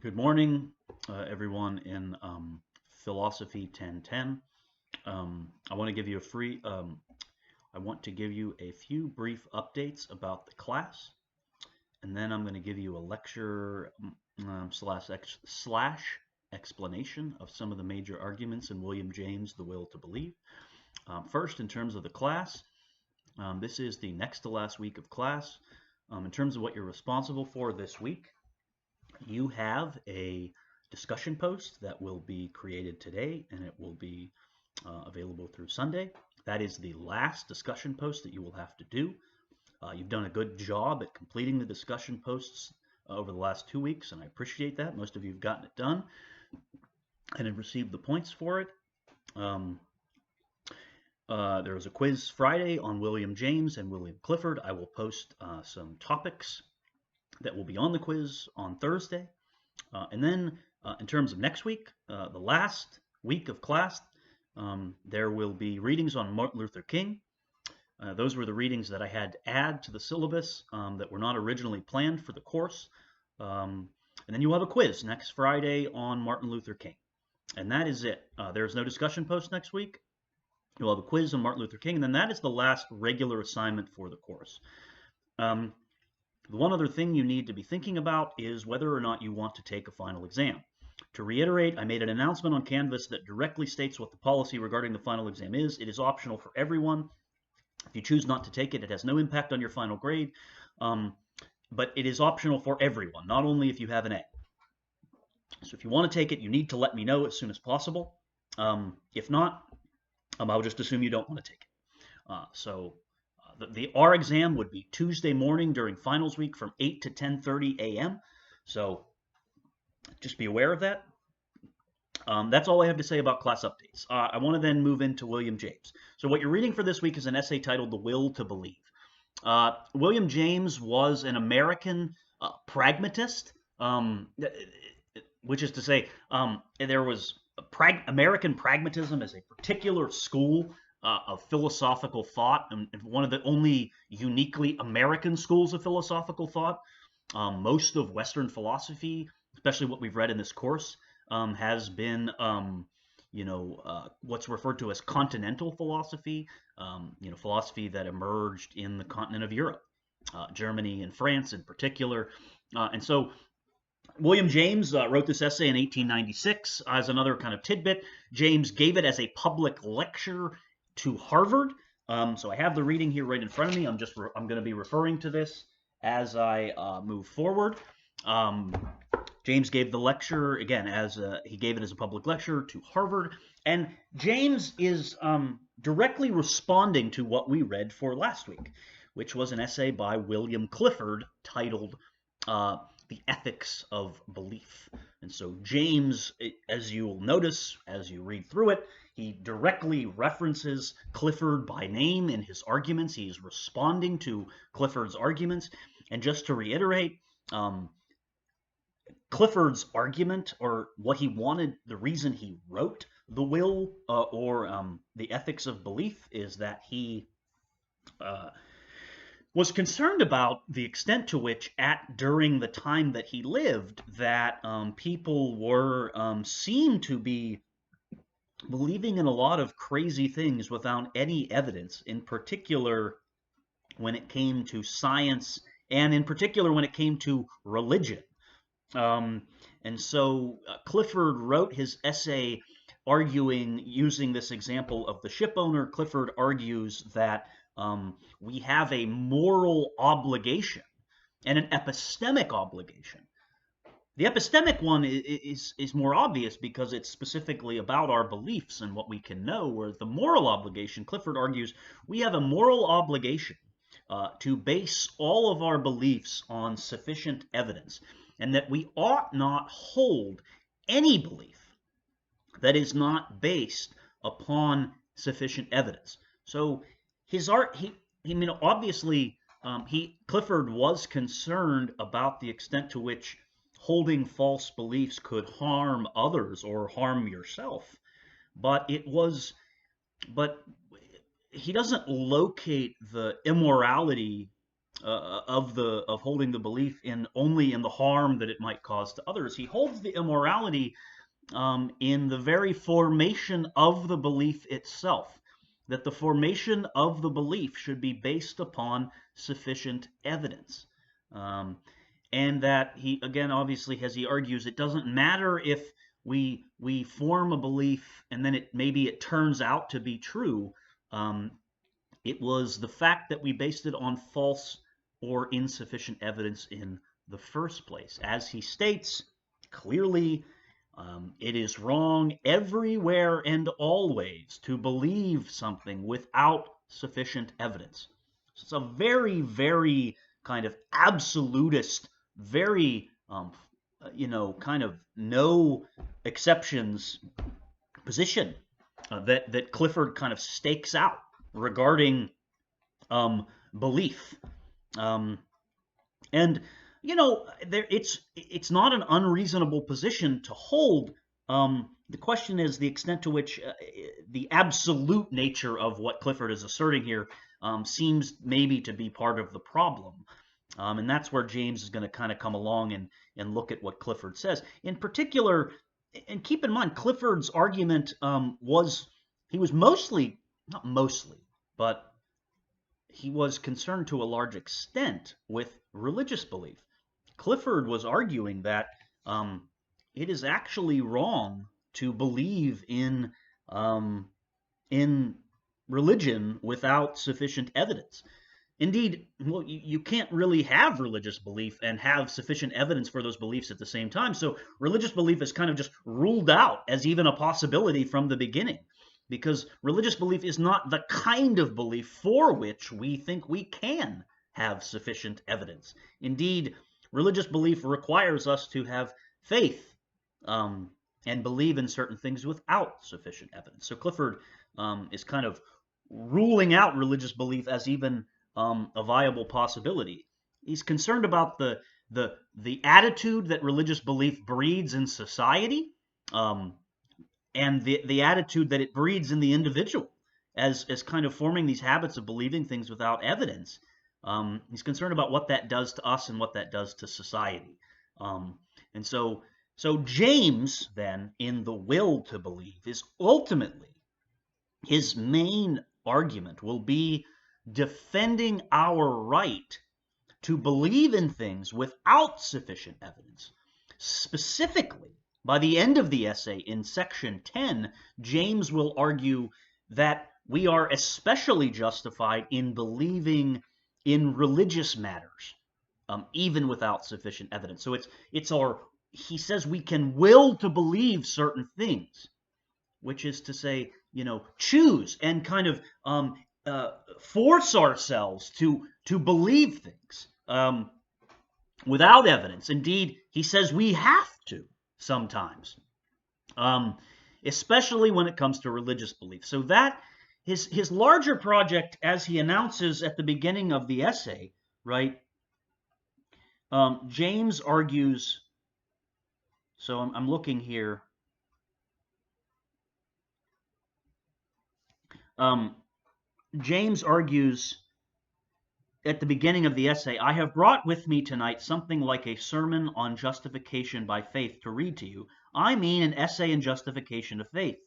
Good morning, everyone in Philosophy 1010. I want to give you a few brief updates about the class, and then I'm going to give you a lecture slash explanation of some of the major arguments in William James' The Will to Believe. First, in terms of the class, this is the next to last week of class. In terms of what you're responsible for this week, you have a discussion post that will be created today and it will be available through Sunday. That is the last discussion post that you will have to do. You've done a good job at completing the discussion posts over the last 2 weeks, and I appreciate that. Most of you have gotten it done and have received the points for it. There was a quiz Friday on William James and William Clifford. I will post some topics that will be on the quiz on Thursday. And then in terms of next week, the last week of class, there will be readings on Martin Luther King. Those were the readings that I had to add to the syllabus that were not originally planned for the course. And then you will have a quiz next Friday on Martin Luther King. And that is it. There's no discussion post next week. You'll have a quiz on Martin Luther King, and then that is the last regular assignment for the course. The one other thing you need to be thinking about is whether or not you want to take a final exam. To reiterate, I made an announcement on Canvas that directly states what the policy regarding the final exam is. It is optional for everyone. If you choose not to take it, it has no impact on your final grade, but it is optional for everyone, not only if you have an A. So if you want to take it, you need to let me know as soon as possible. If not, I'll just assume you don't want to take it. Our exam would be Tuesday morning during finals week from 8 to 10:30 a.m. So just be aware of that. That's all I have to say about class updates. I want to then move into William James. So what you're reading for this week is an essay titled The Will to Believe. William James was an American pragmatist, which is to say there was American pragmatism as a particular school of philosophical thought, and one of the only uniquely American schools of philosophical thought. Most of Western philosophy, especially what we've read in this course, has been, what's referred to as continental philosophy, philosophy that emerged in the continent of Europe, Germany and France in particular. And so William James wrote this essay in 1896. As another kind of tidbit, James gave it as a public lecture to Harvard. So I have the reading here right in front of me. I'm going to be referring to this as I move forward. James gave the lecture again he gave it as a public lecture to Harvard, and James is directly responding to what we read for last week, which was an essay by William Clifford titled The Ethics of Belief. And so James, as you'll notice as you read through it, he directly references Clifford by name in his arguments. He's responding to Clifford's arguments. And just to reiterate, Clifford's argument, or what he wanted, the reason he wrote The Will or The Ethics of Belief, is that he was concerned about the extent to which during the time that he lived that people were seemed to be believing in a lot of crazy things without any evidence, in particular when it came to science and in particular when it came to religion. And so Clifford wrote his essay using this example of the ship owner. Clifford argues that we have a moral obligation and an epistemic obligation. The epistemic one is more obvious because it's specifically about our beliefs and what we can know, whereas the moral obligation, Clifford argues, we have a moral obligation to base all of our beliefs on sufficient evidence, and that we ought not hold any belief that is not based upon sufficient evidence. So obviously, Clifford was concerned about the extent to which holding false beliefs could harm others or harm yourself, but he doesn't locate the immorality of holding the belief in only in the harm that it might cause to others. He holds the immorality in the very formation of the belief itself, that the formation of the belief should be based upon sufficient evidence. And that he, again, obviously, as he argues, it doesn't matter if we form a belief and then maybe it turns out to be true. It was the fact that we based it on false or insufficient evidence in the first place. As he states clearly, it is wrong everywhere and always to believe something without sufficient evidence. So it's a very, very kind of absolutist, very, kind of no exceptions position that Clifford kind of stakes out regarding belief. And it's not an unreasonable position to hold. The question is the extent to which the absolute nature of what Clifford is asserting here seems maybe to be part of the problem. And that's where James is going to kind of come along and look at what Clifford says. In particular, and keep in mind, Clifford's argument he was mostly, not mostly, but he was concerned to a large extent with religious belief. Clifford was arguing that it is actually wrong to believe in religion without sufficient evidence. Indeed, well, you can't really have religious belief and have sufficient evidence for those beliefs at the same time. So religious belief is kind of just ruled out as even a possibility from the beginning, because religious belief is not the kind of belief for which we think we can have sufficient evidence. Indeed, religious belief requires us to have faith and believe in certain things without sufficient evidence. So Clifford is kind of ruling out religious belief as even a viable possibility. He's concerned about the attitude that religious belief breeds in society, and the attitude that it breeds in the individual as kind of forming these habits of believing things without evidence. He's concerned about what that does to us and what that does to society. And so James, then, in the will to believe, is ultimately, his main argument will be defending our right to believe in things without sufficient evidence. Specifically, by the end of the essay, in section 10, James will argue that we are especially justified in believing in religious matters, even without sufficient evidence. So he says we can will to believe certain things, which is to say, choose and kind of force ourselves to believe things without evidence. Indeed, he says we have to sometimes, especially when it comes to religious belief. So that his larger project, as he announces at the beginning of the essay, right? James argues. So I'm looking here. James argues at the beginning of the essay, I have brought with me tonight something like a sermon on justification by faith to read to you. I mean an essay in justification of faith,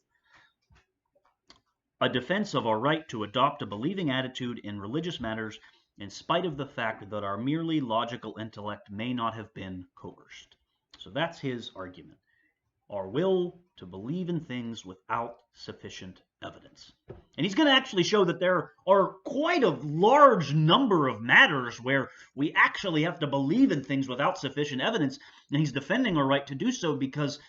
a defense of our right to adopt a believing attitude in religious matters in spite of the fact that our merely logical intellect may not have been coerced. So that's his argument. Our will to believe in things without sufficient evidence. And he's going to actually show that there are quite a large number of matters where we actually have to believe in things without sufficient evidence, and he's defending our right to do so because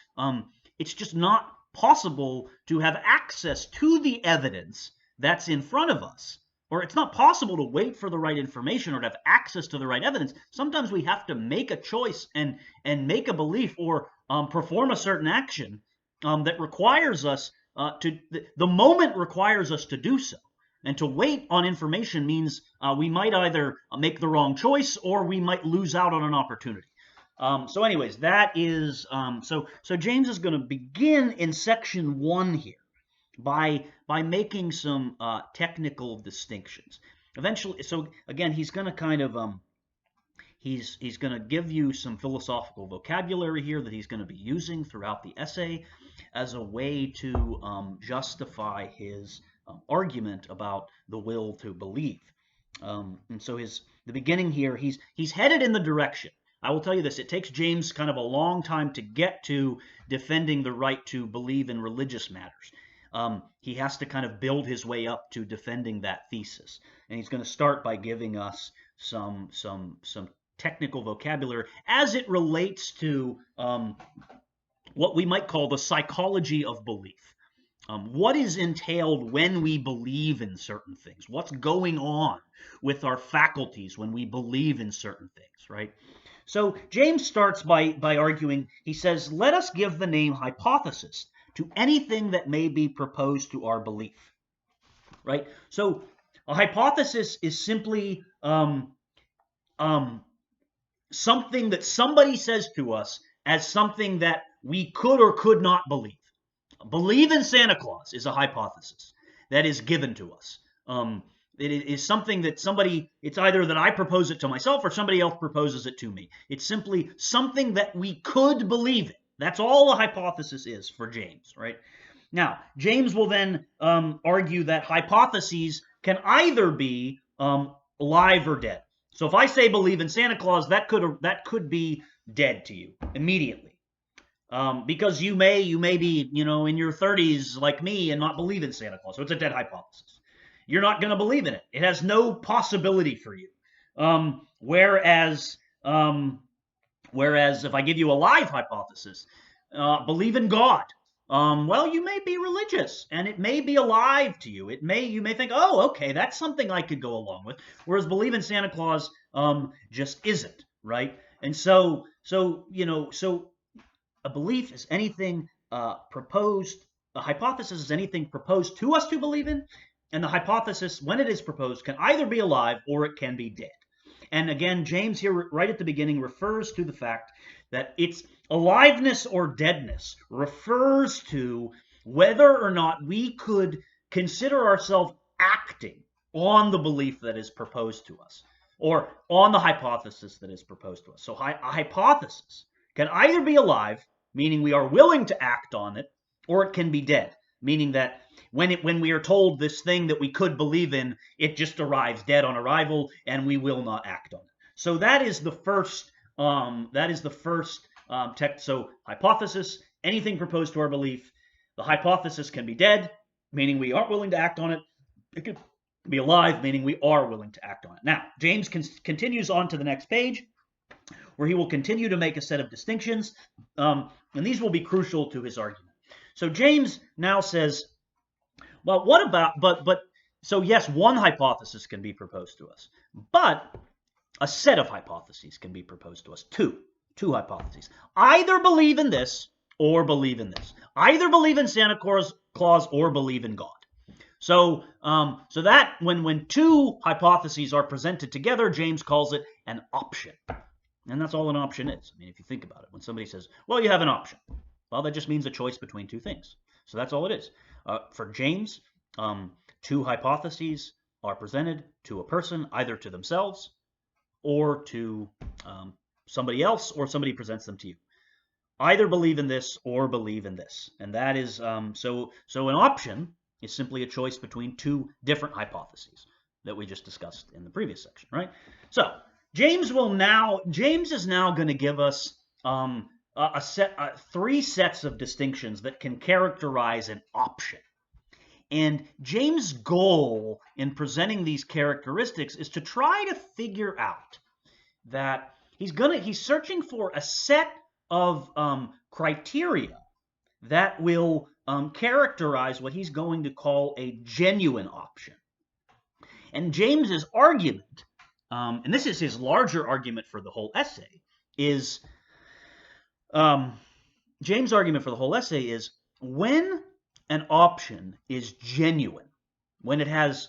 it's just not possible to have access to the evidence that's in front of us. Or it's not possible to wait for the right information or to have access to the right evidence. Sometimes we have to make a choice and make a belief or perform a certain action that requires us the moment requires us to do so. And to wait on information means we might either make the wrong choice or we might lose out on an opportunity. So anyways, that is, so James is going to begin in section 1 here by making some technical distinctions. eventually, so again, he's going to kind of he's going to give you some philosophical vocabulary here that he's going to be using throughout the essay as a way to justify his argument about the will to believe. And so the beginning here, he's headed in the direction. I will tell you this, it takes James kind of a long time to get to defending the right to believe in religious matters. He has to kind of build his way up to defending that thesis. And he's going to start by giving us some technical vocabulary as it relates to what we might call the psychology of belief. What is entailed when we believe in certain things? What's going on with our faculties when we believe in certain things, right? So James starts by arguing, he says, let us give the name hypothesis to anything that may be proposed to our belief, right? So a hypothesis is simply something that somebody says to us as something that we could or could not believe. Believe in Santa Claus is a hypothesis that is given to us. It is something that it's either that I propose it to myself or somebody else proposes it to me. It's simply something that we could believe in. That's all a hypothesis is for James, right? Now, James will then argue that hypotheses can either be alive or dead. So if I say believe in Santa Claus, that could be dead to you immediately. Because you may be, in your 30s like me and not believe in Santa Claus. So it's a dead hypothesis. You're not going to believe in it. It has no possibility for you. Whereas if I give you a live hypothesis, believe in God. Well, you may be religious and it may be alive to you. You may think, oh, okay, that's something I could go along with. Whereas believe in Santa Claus just isn't, right? And so a belief is anything proposed. A hypothesis is anything proposed to us to believe in, and the hypothesis, when it is proposed, can either be alive or it can be dead. And again, James here, right at the beginning, refers to the fact that its aliveness or deadness refers to whether or not we could consider ourselves acting on the belief that is proposed to us, or on the hypothesis that is proposed to us. So a hypothesis can either be alive, meaning we are willing to act on it, or it can be dead, meaning that when we are told this thing that we could believe in, it just arrives dead on arrival, and we will not act on it. So that is the first. Text. So hypothesis, anything proposed to our belief. The hypothesis can be dead, meaning we aren't willing to act on it. It could be alive, meaning we are willing to act on it. Now, James continues on to the next page, where he will continue to make a set of distinctions, and these will be crucial to his argument. So James now says, well, what about, so yes, one hypothesis can be proposed to us, but a set of hypotheses can be proposed to us, two hypotheses. Either believe in this or believe in this. Either believe in Santa Claus or believe in God. So that when two hypotheses are presented together, James calls it an option. And that's all an option is. I mean, if you think about it, when somebody says, well, you have an option, well, that just means a choice between two things. So that's all it is. For James, two hypotheses are presented to a person, either to themselves or to somebody else, or somebody presents them to you. Either believe in this or believe in this. And that is, so an option is simply a choice between two different hypotheses that we just discussed in the previous section, right? So James is now going to give us three sets of distinctions that can characterize an option. And James' goal in presenting these characteristics is to try to figure out that he's searching for a set of criteria that will characterize what he's going to call a genuine option. And James's argument, and this is his larger argument for the whole essay, is James' argument for the whole essay is when an option is genuine, when it has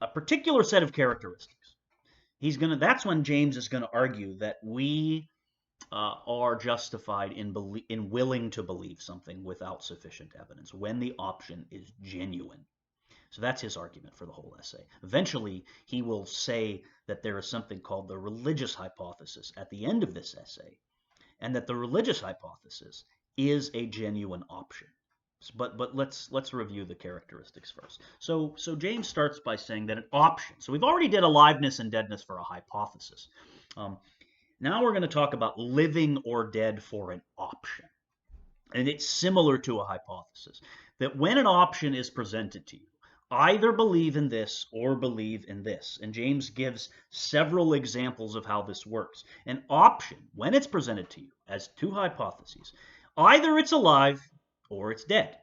a particular set of characteristics, that's when James is going to argue that we are justified in willing to believe something without sufficient evidence, when the option is genuine. So that's his argument for the whole essay. Eventually, he will say that there is something called the religious hypothesis at the end of this essay, and that the religious hypothesis is a genuine option. But let's review the characteristics first. So James starts by saying that an option. So we've already did aliveness and deadness for a hypothesis. Now we're going to talk about living or dead for an option. And it's similar to a hypothesis, that when an option is presented to you, either believe in this or believe in this. And James gives several examples of how this works. An option, when it's presented to you as two hypotheses, either it's alive or it's dead.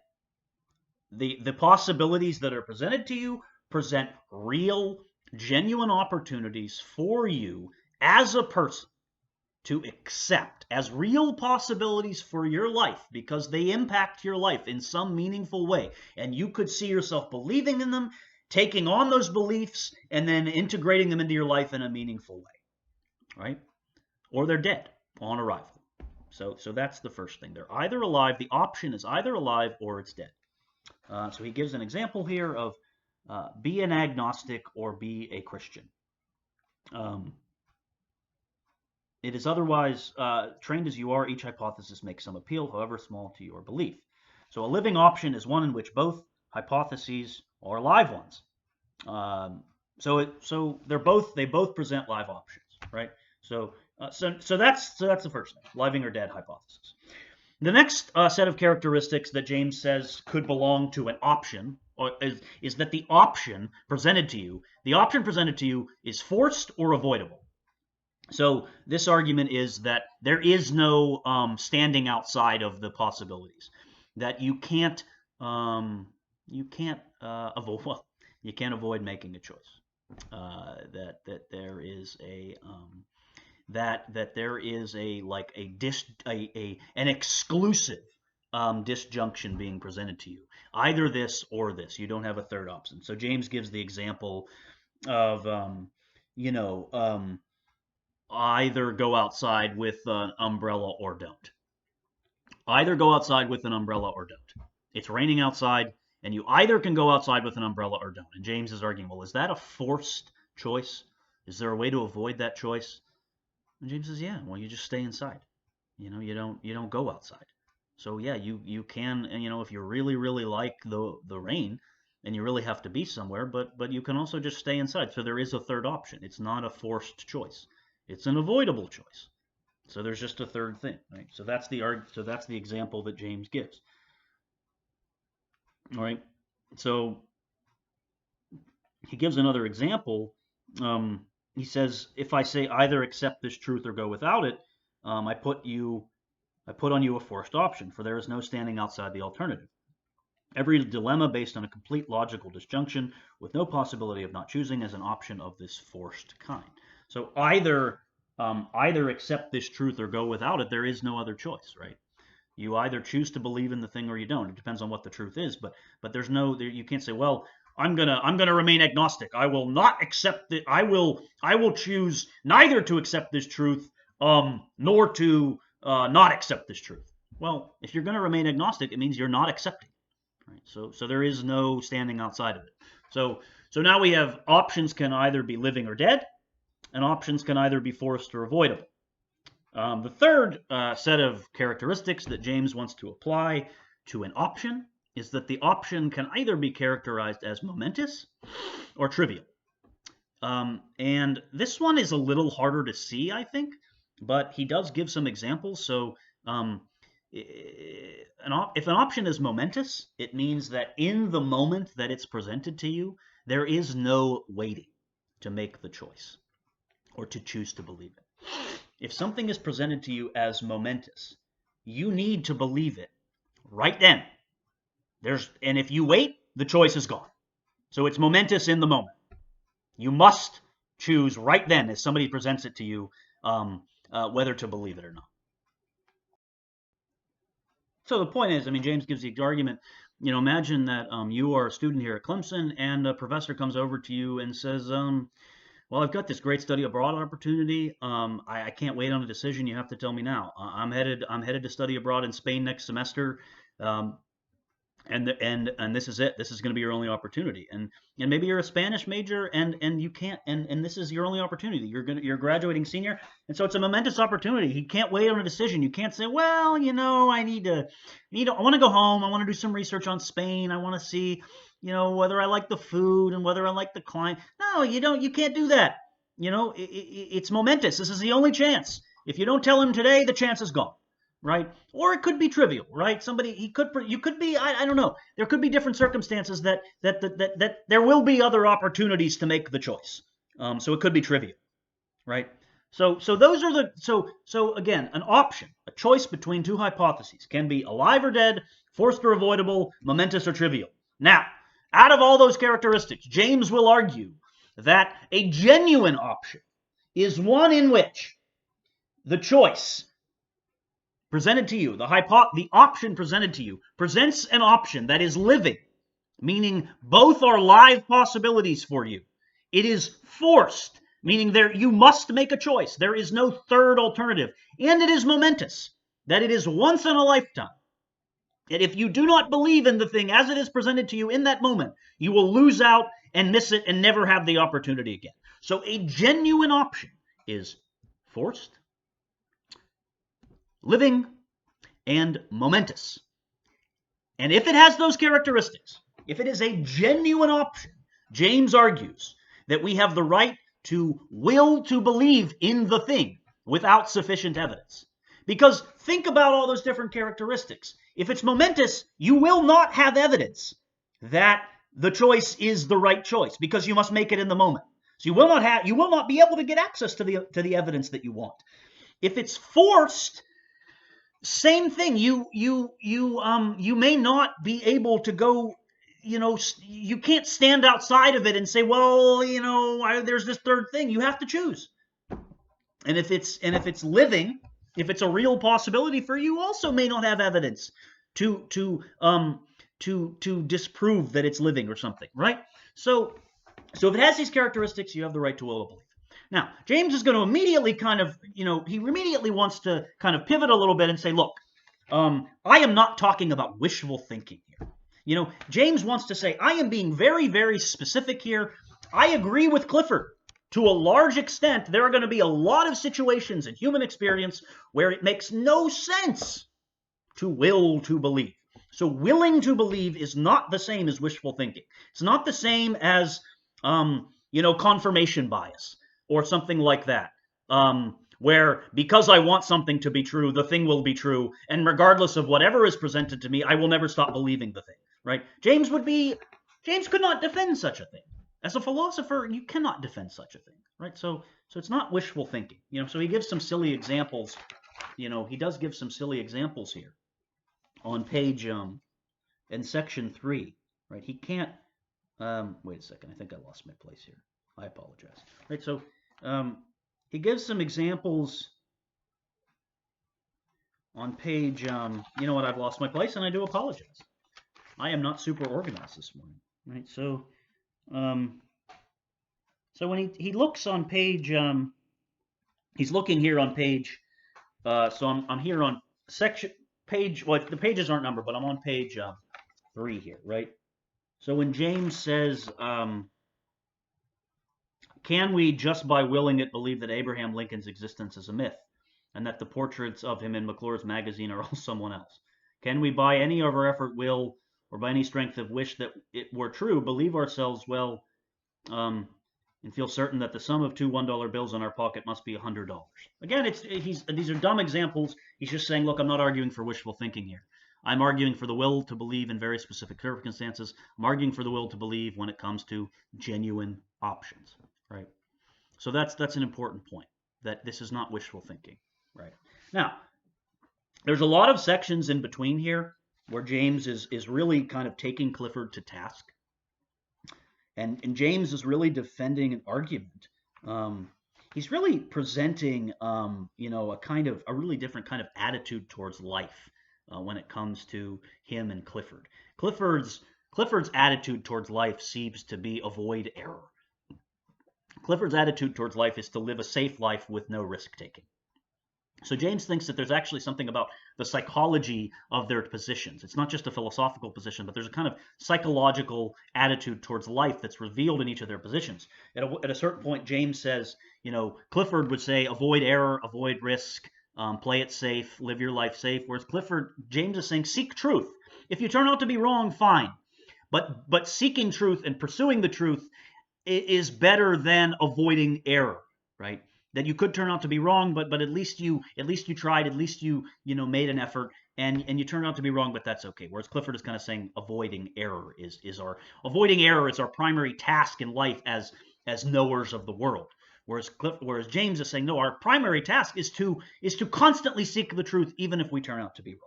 The possibilities that are presented to you present real, genuine opportunities for you as a person to accept as real possibilities for your life because they impact your life in some meaningful way. And you could see yourself believing in them, taking on those beliefs, and then integrating them into your life in a meaningful way, right? Or they're dead on arrival. So that's the first thing. They're either alive. The option is either alive or it's dead. So he gives an example here of be an agnostic or be a Christian. It is otherwise, trained as you are, each hypothesis makes some appeal, however small, to your belief. So a living option is one in which both hypotheses are live ones. So they both present live options, right? So that's the first thing, living or dead hypothesis. The next set of characteristics that James says could belong to an option is that the option presented to you is forced or avoidable. So this argument is that there is no standing outside of the possibilities. That you can't avoid. Well, you can't avoid making a choice. That there is a that there is an exclusive disjunction being presented to you. Either this or this. You don't have a third option. So James gives the example of either go outside with an umbrella or don't. Either go outside with an umbrella or don't. It's raining outside, and you either can go outside with an umbrella or don't. And James is arguing, well, is that a forced choice? Is there a way to avoid that choice? And James says, yeah, well, you just stay inside. You don't go outside. So yeah, you can, if you really, really like the rain, and you really have to be somewhere, but you can also just stay inside. So there is a third option. It's not a forced choice. It's an avoidable choice. So there's just a third thing, right? So that's the example that James gives. All right. So he gives another example. He says, if I say either accept this truth or go without it, I put on you a forced option, for there is no standing outside the alternative. Every dilemma based on a complete logical disjunction with no possibility of not choosing is an option of this forced kind. So either accept this truth or go without it. There is no other choice, right? You either choose to believe in the thing or you don't. It depends on what the truth is, but you can't say, well, I'm gonna remain agnostic. I will not accept it. I will choose neither to accept this truth, nor to not accept this truth. Well, if you're gonna remain agnostic, it means you're not accepting, right? So there is no standing outside of it. So now we have options can either be living or dead, and options can either be forced or avoidable. The third set of characteristics that James wants to apply to an option is that the option can either be characterized as momentous or trivial. And this one is a little harder to see, I think, but he does give some examples. So if an option is momentous, it means that in the moment that it's presented to you, there is no waiting to make the choice or to choose to believe it. If something is presented to you as momentous, you need to believe it right then. And if you wait, the choice is gone. So it's momentous in the moment. You must choose right then, as somebody presents it to you, whether to believe it or not. So the point is, James gives the argument, imagine that you are a student here at Clemson and a professor comes over to you and says, well, I've got this great study abroad opportunity. I can't wait on a decision. You have to tell me now. I'm headed to study abroad in Spain next semester. And this is it. This is going to be your only opportunity. And maybe you're a Spanish major and you can't, and this is your only opportunity. You're graduating senior, and so it's a momentous opportunity. He can't wait on a decision. You can't say, well, I want to go home. I want to do some research on Spain. I want to see, whether I like the food and whether I like the climate. No, you don't. You can't do that. It's momentous. This is the only chance. If you don't tell him today, the chance is gone. Right? Or it could be trivial, right? You could be, I don't know. There could be different circumstances that there will be other opportunities to make the choice. So it could be trivial, right? So those are so again, an option, a choice between two hypotheses can be alive or dead, forced or avoidable, momentous or trivial. Now, out of all those characteristics, James will argue that a genuine option is one in which the choice presented to you, the option presented to you, presents an option that is living, meaning both are live possibilities for you. It is forced, meaning you must make a choice. There is no third alternative. And it is momentous, that it is once in a lifetime. And if you do not believe in the thing as it is presented to you in that moment, you will lose out and miss it and never have the opportunity again. So a genuine option is forced, living, and momentous. And if it has those characteristics, if it is a genuine option, James argues that we have the right to will to believe in the thing without sufficient evidence. Because think about all those different characteristics. If it's momentous, you will not have evidence that the choice is the right choice because you must make it in the moment. So you will not be able to get access to the evidence that you want. If it's forced, same thing. You may not be able to go. You can't stand outside of it and say, well, there's this third thing. You have to choose. And if it's living, if it's a real possibility for you, also may not have evidence to disprove that it's living or something, right? So if it has these characteristics, you have the right to will to believe. Now, James is going to immediately he immediately wants to kind of pivot a little bit and say, look, I am not talking about wishful thinking here. James wants to say, I am being very, very specific here. I agree with Clifford. To a large extent, there are going to be a lot of situations in human experience where it makes no sense to will to believe. So willing to believe is not the same as wishful thinking. It's not the same as, confirmation bias or something like that, where because I want something to be true, the thing will be true, and regardless of whatever is presented to me, I will never stop believing the thing, right? James could not defend such a thing. As a philosopher, you cannot defend such a thing, right? So it's not wishful thinking, so he gives some silly examples. He does give some silly examples here on page, in section 3, right? He can't, wait a second, I think I lost my place here. I apologize, right? So, he gives some examples on page, I've lost my place and I do apologize. I am not super organized this morning, right? So when he looks on page, he's looking here on page, so I'm here on section, page, well, the pages aren't numbered, but I'm on page 3 here, right? So when James says, can we, just by willing it, believe that Abraham Lincoln's existence is a myth, and that the portraits of him in McClure's magazine are all someone else? Can we, by any of our effort, will, or by any strength of wish that it were true, believe ourselves well, and feel certain that the sum of two $1 bills in our pocket must be $100? Again, these are dumb examples. He's just saying, look, I'm not arguing for wishful thinking here. I'm arguing for the will to believe in very specific circumstances. I'm arguing for the will to believe when it comes to genuine options, right? So that's an important point, that this is not wishful thinking, right? Now, there's a lot of sections in between here where James is really kind of taking Clifford to task. And James is really defending an argument. He's really presenting, a really different kind of attitude towards life when it comes to him and Clifford. Clifford's attitude towards life seems to be avoid error. Clifford's attitude towards life is to live a safe life with no risk taking. So James thinks that there's actually something about the psychology of their positions. It's not just a philosophical position, but there's a kind of psychological attitude towards life that's revealed in each of their positions. At a certain point, James says, Clifford would say, avoid error, avoid risk, play it safe, live your life safe. Whereas James is saying, seek truth. If you turn out to be wrong, fine. But seeking truth and pursuing the truth is better than avoiding error, right? That you could turn out to be wrong, but at least you tried, at least you made an effort, and you turned out to be wrong, but that's okay. Whereas Clifford is kind of saying avoiding error is our primary task in life as knowers of the world. Whereas James is saying, no, our primary task is to constantly seek the truth, even if we turn out to be wrong.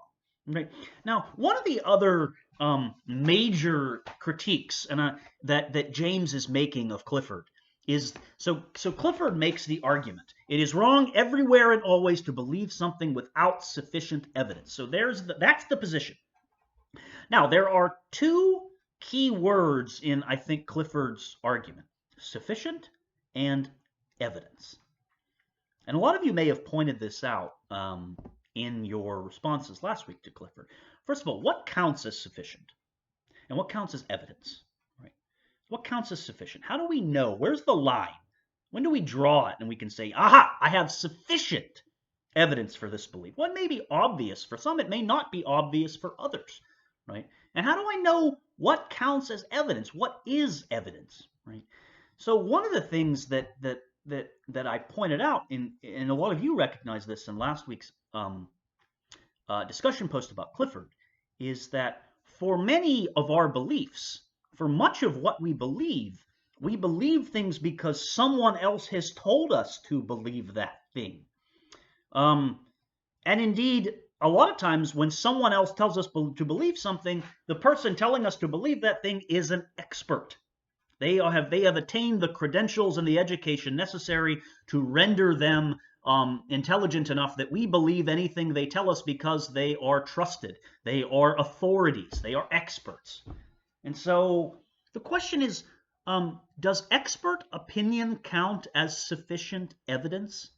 Right? Now, one of the other major critiques that James is making of Clifford is so Clifford makes the argument: it is wrong everywhere and always to believe something without sufficient evidence. So that's the position. Now, there are two key words in, I think, Clifford's argument: sufficient and evidence. And a lot of you may have pointed this out in your responses last week to Clifford. First of all, what counts as sufficient? And what counts as evidence? Right? What counts as sufficient? How do we know? Where's the line? When do we draw it and we can say, aha, I have sufficient evidence for this belief? Well, it may be obvious for some. It may not be obvious for others. Right? And how do I know what counts as evidence? What is evidence? Right? So one of the things that I pointed out, and a lot of you recognize this in last week's discussion post about Clifford, is that for many of our beliefs, for much of what we believe things because someone else has told us to believe that thing. And indeed, a lot of times when someone else tells us to believe something, the person telling us to believe that thing is an expert. They have attained the credentials and the education necessary to render them intelligent enough that we believe anything they tell us because they are trusted. They are authorities. They are experts. And so the question is, does expert opinion count as sufficient evidence?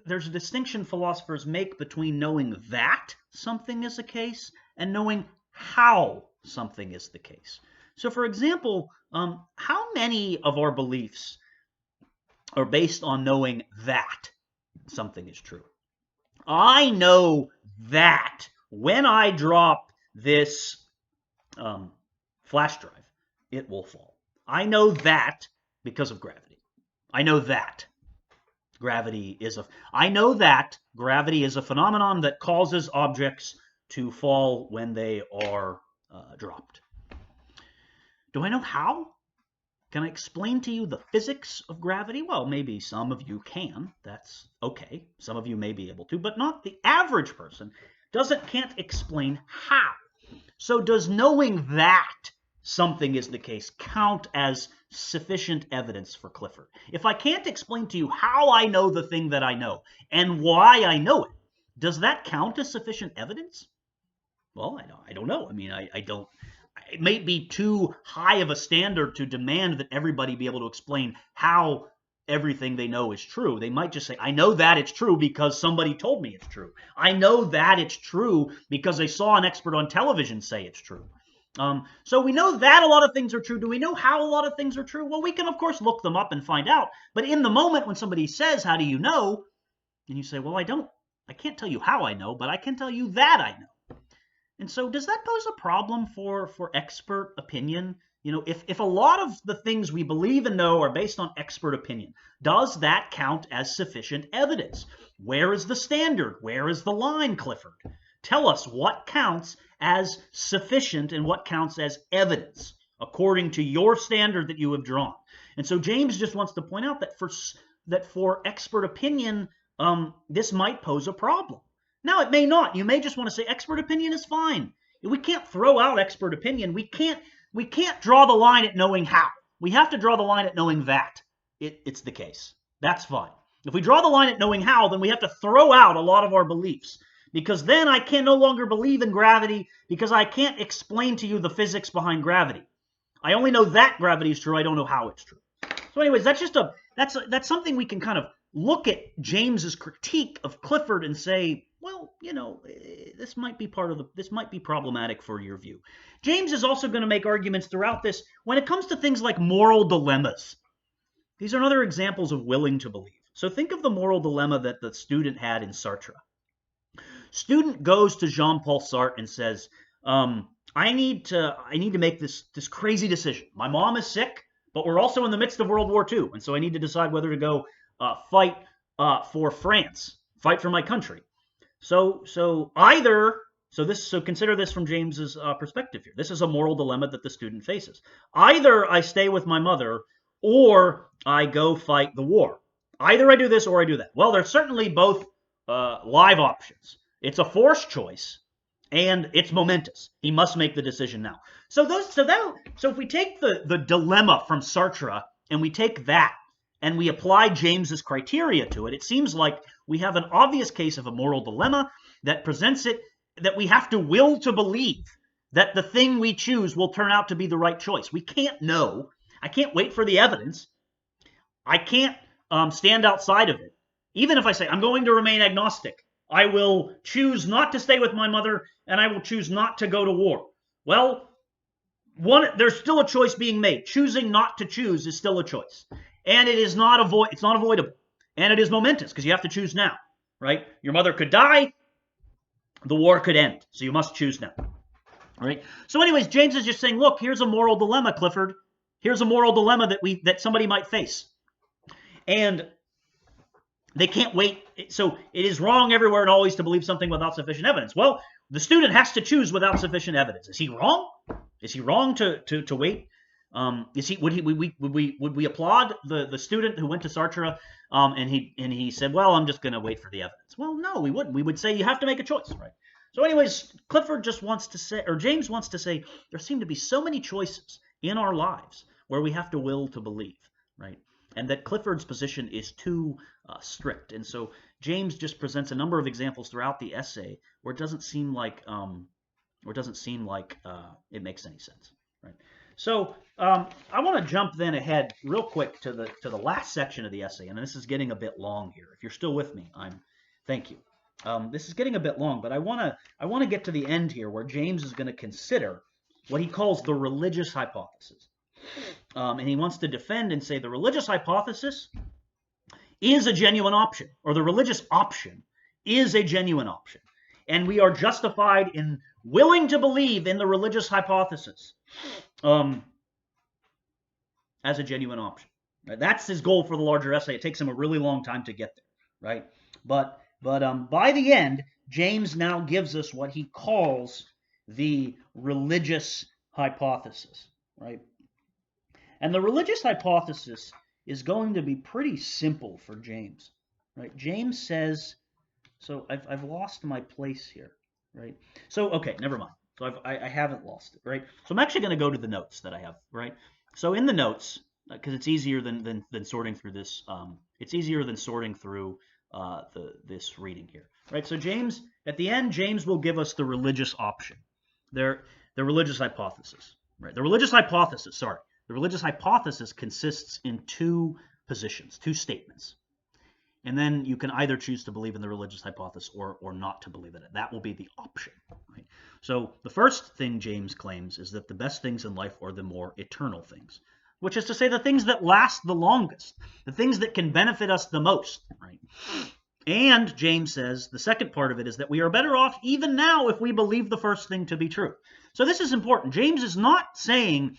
There's a distinction philosophers make between knowing that something is a case and knowing how something is the case. So, for example, how many of our beliefs are based on knowing that something is true? I know that when I drop this flash drive, it will fall. I know that because of gravity. I know that gravity is a phenomenon that causes objects to fall when they are dropped. Do I know how? Can I explain to you the physics of gravity? Well, maybe some of you can. That's okay. Some of you may be able to, but not the average person can't explain how. So does knowing that something is the case count as sufficient evidence for Clifford? If I can't explain to you how I know the thing that I know and why I know it, does that count as sufficient evidence? Well, I don't know. I mean, I don't. It may be too high of a standard to demand that everybody be able to explain how everything they know is true. They might just say, I know that it's true because somebody told me it's true. I know that it's true because I saw an expert on television say it's true. So we know that a lot of things are true. Do we know how a lot of things are true? Well, we can, of course, look them up and find out. But in the moment when somebody says, how do you know? And you say, well, I can't tell you how I know, but I can tell you that I know. And so does that pose a problem for expert opinion? If a lot of the things we believe and know are based on expert opinion, does that count as sufficient evidence? Where is the standard? Where is the line, Clifford? Tell us what counts as sufficient and what counts as evidence according to your standard that you have drawn. And so James just wants to point out that for expert opinion, this might pose a problem. Now, it may not. You may just want to say expert opinion is fine. We can't throw out expert opinion. We can't draw the line at knowing how. We have to draw the line at knowing that it's the case. That's fine. If we draw the line at knowing how, then we have to throw out a lot of our beliefs, because then I can no longer believe in gravity because I can't explain to you the physics behind gravity. I only know that gravity is true. I don't know how it's true. So anyways, that's something we can kind of look at James's critique of Clifford and say, well, this might be problematic for your view. James is also going to make arguments throughout this when it comes to things like moral dilemmas. These are other examples of willing to believe. So think of the moral dilemma that the student had in Sartre. Student goes to Jean-Paul Sartre and says, I need to make this crazy decision. My mom is sick, but we're also in the midst of World War II, and so I need to decide whether to go fight for France, fight for my country. So consider this from James's perspective here. This is a moral dilemma that the student faces. Either I stay with my mother, or I go fight the war. Either I do this or I do that. Well, there's certainly both live options. It's a forced choice, and it's momentous. He must make the decision now. So if we take the dilemma from Sartre and we take that and we apply James's criteria to it, it seems like we have an obvious case of a moral dilemma that presents it that we have to will to believe that the thing we choose will turn out to be the right choice. We can't know. I can't wait for the evidence. I can't stand outside of it. Even if I say I'm going to remain agnostic, I will choose not to stay with my mother, and I will choose not to go to war. Well, there's still a choice being made. Choosing not to choose is still a choice. And it's not avoidable. And it is momentous, because you have to choose now, right? Your mother could die, the war could end, so you must choose now. All right? So anyways, James is just saying, look, here's a moral dilemma, Clifford. Here's a moral dilemma that somebody might face. And they can't wait. So it is wrong everywhere and always to believe something without sufficient evidence. Well, the student has to choose without sufficient evidence. Is he wrong? Is he wrong to wait? Would we applaud the student who went to Sartre and he said, well, I'm just going to wait for the evidence? Well, no, we wouldn't. We would say you have to make a choice, right? So anyways, Clifford just wants to say, or James wants to say, there seem to be so many choices in our lives where we have to will to believe, right? And that Clifford's position is too strict. And so James just presents a number of examples throughout the essay where it doesn't seem like it makes any sense, right? So I want to jump then ahead real quick to the last section of the essay, and this is getting a bit long here. If you're still with me, thank you. This is getting a bit long, but I want to get to the end here where James is going to consider what he calls the religious hypothesis. And he wants to defend and say the religious hypothesis is a genuine option, or the religious option is a genuine option. And we are justified in willing to believe in the religious hypothesis as a genuine option. Right? That's his goal for the larger essay. It takes him a really long time to get there, right? But by the end, James now gives us what he calls the religious hypothesis, right? And the religious hypothesis is going to be pretty simple for James, right? James says, so I've lost my place here, right? So, okay, never mind. So I haven't lost it, right? So I'm actually going to go to the notes that I have, right? So in the notes, because it's easier than sorting through this, it's easier than sorting through this reading here, right? So James, at the end, James will give us the religious option, the religious hypothesis, right? The religious hypothesis consists in two positions, two statements. And then you can either choose to believe in the religious hypothesis or not to believe in it. That will be the option, right? So the first thing James claims is that the best things in life are the more eternal things, which is to say the things that last the longest, the things that can benefit us the most, right? And James says the second part of it is that we are better off even now if we believe the first thing to be true. So this is important. James is not saying,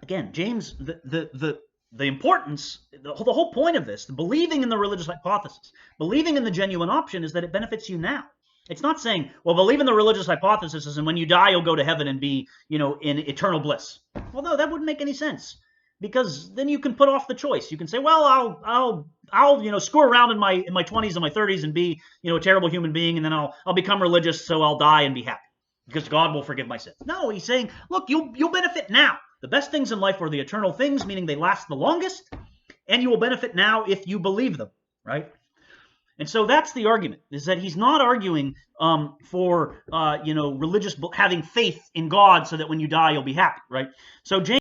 again, James, the importance, the whole point of this, the believing in the religious hypothesis, believing in the genuine option is that it benefits you now. It's not saying, well, believe in the religious hypothesis and when you die, you'll go to heaven and be, in eternal bliss. Well, no, that wouldn't make any sense, because then you can put off the choice. You can say, well, I'll screw around in my 20s and my 30s and be, a terrible human being, and then I'll become religious, so I'll die and be happy because God will forgive my sins. No, he's saying, look, you'll benefit now. The best things in life are the eternal things, meaning they last the longest, and you will benefit now if you believe them, right? And so that's the argument, is that he's not arguing for, having faith in God so that when you die, you'll be happy, right? So James